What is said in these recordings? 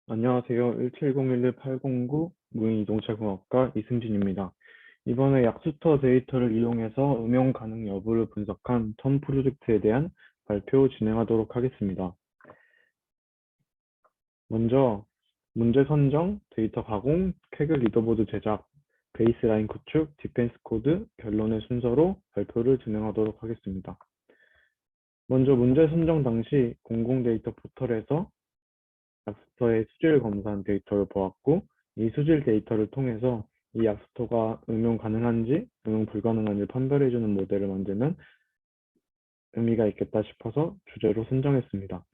안녕하세요. 1701-8009 무인이동체공학과 이승진입니다. 이번에 약수터 데이터를 이용해서 응용 가능 여부를 분석한 텀 프로젝트에 대한 발표 진행하도록 하겠습니다. 먼저 문제 선정, 데이터 가공, 캐글 리더보드 제작, 베이스라인 구축, 디펜스 코드, 결론의 순서로 발표를 진행하도록 하겠습니다. 먼저 문제 선정 당시 공공 데이터 포털에서 약수터의 수질 검사한 데이터를 보았고, 이 수질 데이터를 통해서 이 약수터가 응용 가능한지 응용 불가능한지 판별해주는 모델을 만들면 의미가 있겠다 싶어서 주제로 선정했습니다.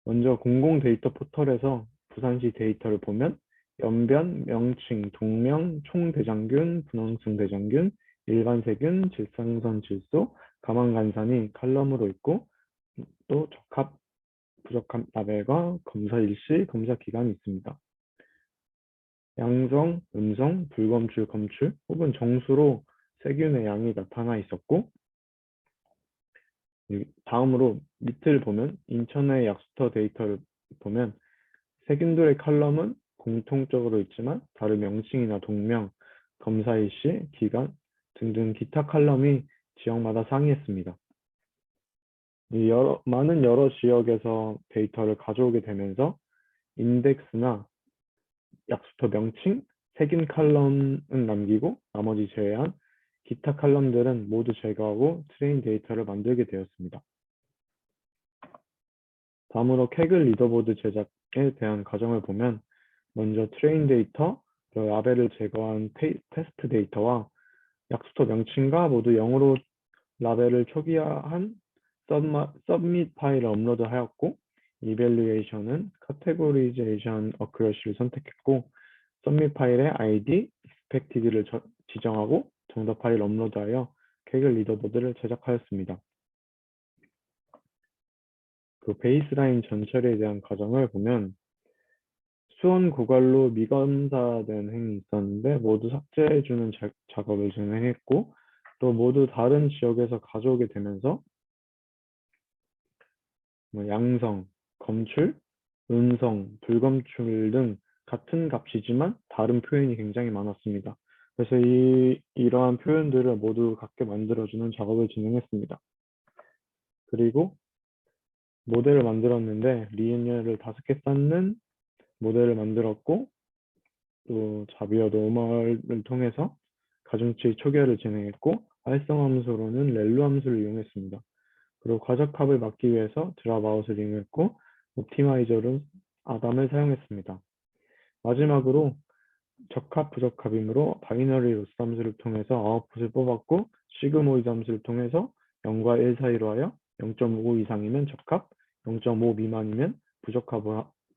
먼저 공공 데이터 포털에서 부산시 데이터를 보면 연변, 명칭, 동명, 총대장균, 분홍성 대장균, 일반세균, 질산선 질소, 가망간산이 칼럼으로 있고, 또 적합, 부적합 라벨과 검사 일시, 검사 기간이 있습니다. 양성, 음성, 불검출, 검출 혹은 정수로 세균의 양이 나타나 있었고, 다음으로 밑을 보면 인천의 약수터 데이터를 보면 세균들의 칼럼은 공통적으로 있지만 다른 명칭이나 동명, 검사 일시, 기간 등등 기타 칼럼이 지역마다 상이했습니다. 많은 여러 지역에서 데이터를 가져오게 되면서 인덱스나 약수터 명칭, 세균 칼럼은 남기고 나머지 제외한 기타 칼럼들은 모두 제거하고 트레인 데이터를 만들게 되었습니다. 다음으로 캐글 리더보드 제작에 대한 과정을 보면 먼저 트레인 데이터, 라벨을 제거한 테스트 데이터와 약수터 명칭과 모두 0으로 라벨을 초기화한 서밋 파일을 업로드하였고, 이밸류에이션은 카테고리제이션 어큐러시를 선택했고, 서밋 파일의 ID, expected를 지정하고 정답 파일 업로드하여 캐글 리더보드를 제작하였습니다. 그 베이스라인 전처리에 대한 과정을 보면 수원 고갈로 미검사된 행위 있었는데 모두 삭제해주는 작업을 진행했고, 또 모두 다른 지역에서 가져오게 되면서 양성, 검출, 음성, 불검출 등 같은 값이지만 다른 표현이 굉장히 많았습니다. 그래서 이러한 표현들을 모두 같게 만들어주는 작업을 진행했습니다. 그리고 모델을 만들었는데 리니어를 5개 쌓는 모델을 만들었고, 또 자비어 노멀을 통해서 가중치 초기화를 진행했고, 활성 함수로는 렐루 함수를 이용했습니다. 그리고 과적합을 막기 위해서 드랍아웃을 이용했고, 옵티마이저는 아담을 사용했습니다. 마지막으로 적합 부적합이므로 바이너리 로스 함수를 통해서 아웃풋을 뽑았고, 시그모이드 함수를 통해서 0과 1 사이로 하여 0.5 이상이면 적합, 0.5 미만이면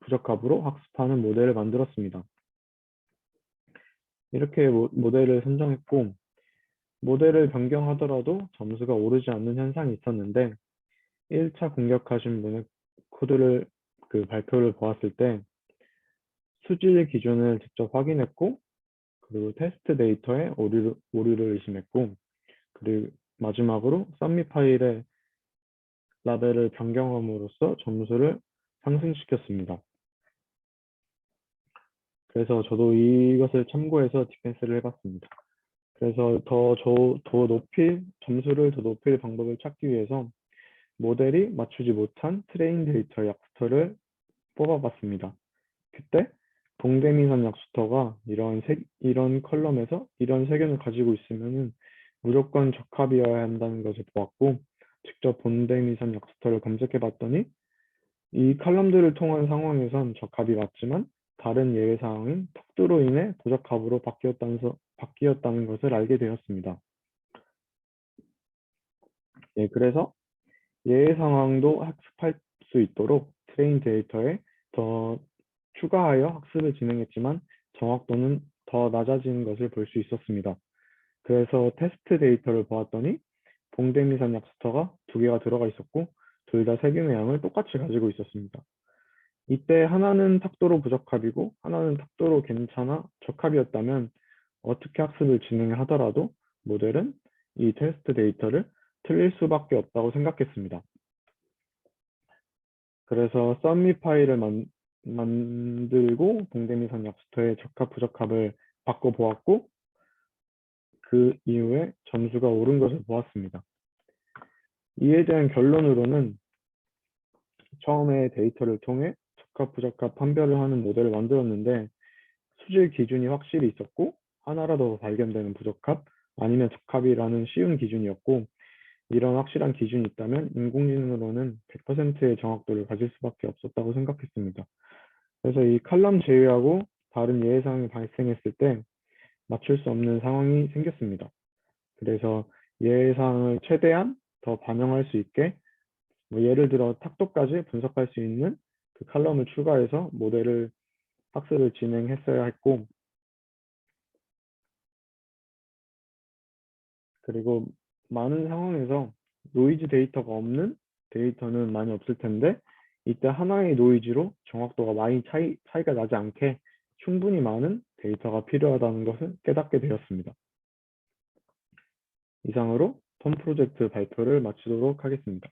부적합으로 학습하는 모델을 만들었습니다. 이렇게 모델을 선정했고, 모델을 변경하더라도 점수가 오르지 않는 현상이 있었는데, 1차 공격하신 분의 코드를 발표를 보았을 때 수질 기준을 직접 확인했고, 그리고 테스트 데이터에 오류를 의심했고, 그리고 마지막으로 썸밋 파일의 라벨을 변경함으로써 점수를 상승시켰습니다. 그래서 저도 이것을 참고해서 디펜스를 해봤습니다. 그래서 점수를 더 높일 방법을 찾기 위해서 모델이 맞추지 못한 트레인 데이터 약수터를 뽑아봤습니다. 그때 동대미선 약수터가 이런 컬럼에서 이런 세균을 가지고 있으면 무조건 적합이어야 한다는 것을 보았고, 직접 본대미선 약수터를 검색해봤더니 이 칼럼들을 통한 상황에선 적합이 맞지만 다른 예외 상황인 턱수로 인해 부적합으로 바뀌었다는 것을 알게 되었습니다. 예, 그래서 예외 상황도 학습할 수 있도록 트레인 데이터에 더 추가하여 학습을 진행했지만 정확도는 더 낮아지는 것을 볼 수 있었습니다. 그래서 테스트 데이터를 보았더니 봉대미산 약수터가 2개가 들어가 있었고 둘 다 세균의 양을 똑같이 가지고 있었습니다. 이때 하나는 탁도로 부적합이고 하나는 탁도로 괜찮아 적합이었다면 어떻게 학습을 진행하더라도 모델은 이 테스트 데이터를 틀릴 수밖에 없다고 생각했습니다. 그래서 썸미 파일을 만들고 동대미선 약수터의 적합 부적합을 바꿔보았고 그 이후에 점수가 오른 것을 보았습니다. 이에 대한 결론으로는 처음에 데이터를 통해 적합 부적합 판별을 하는 모델을 만들었는데 수질 기준이 확실히 있었고 하나라도 발견되는 부적합 아니면 적합이라는 쉬운 기준이었고 이런 확실한 기준이 있다면 인공지능으로는 100%의 정확도를 가질 수밖에 없었다고 생각했습니다. 그래서 이 칼럼 제외하고 다른 예외 상황이 발생했을 때 맞출 수 없는 상황이 생겼습니다. 그래서 예외 상황을 최대한 더 반영할 수 있게 뭐 예를 들어 탁도까지 분석할 수 있는 그 칼럼을 추가해서 모델을 학습을 진행했어야 했고 그리고 많은 상황에서 노이즈 데이터가 없는 데이터는 많이 없을 텐데 이때 하나의 노이즈로 정확도가 많이 차이가 나지 않게 충분히 많은 데이터가 필요하다는 것을 깨닫게 되었습니다. 이상으로 펌 프로젝트 발표를 마치도록 하겠습니다.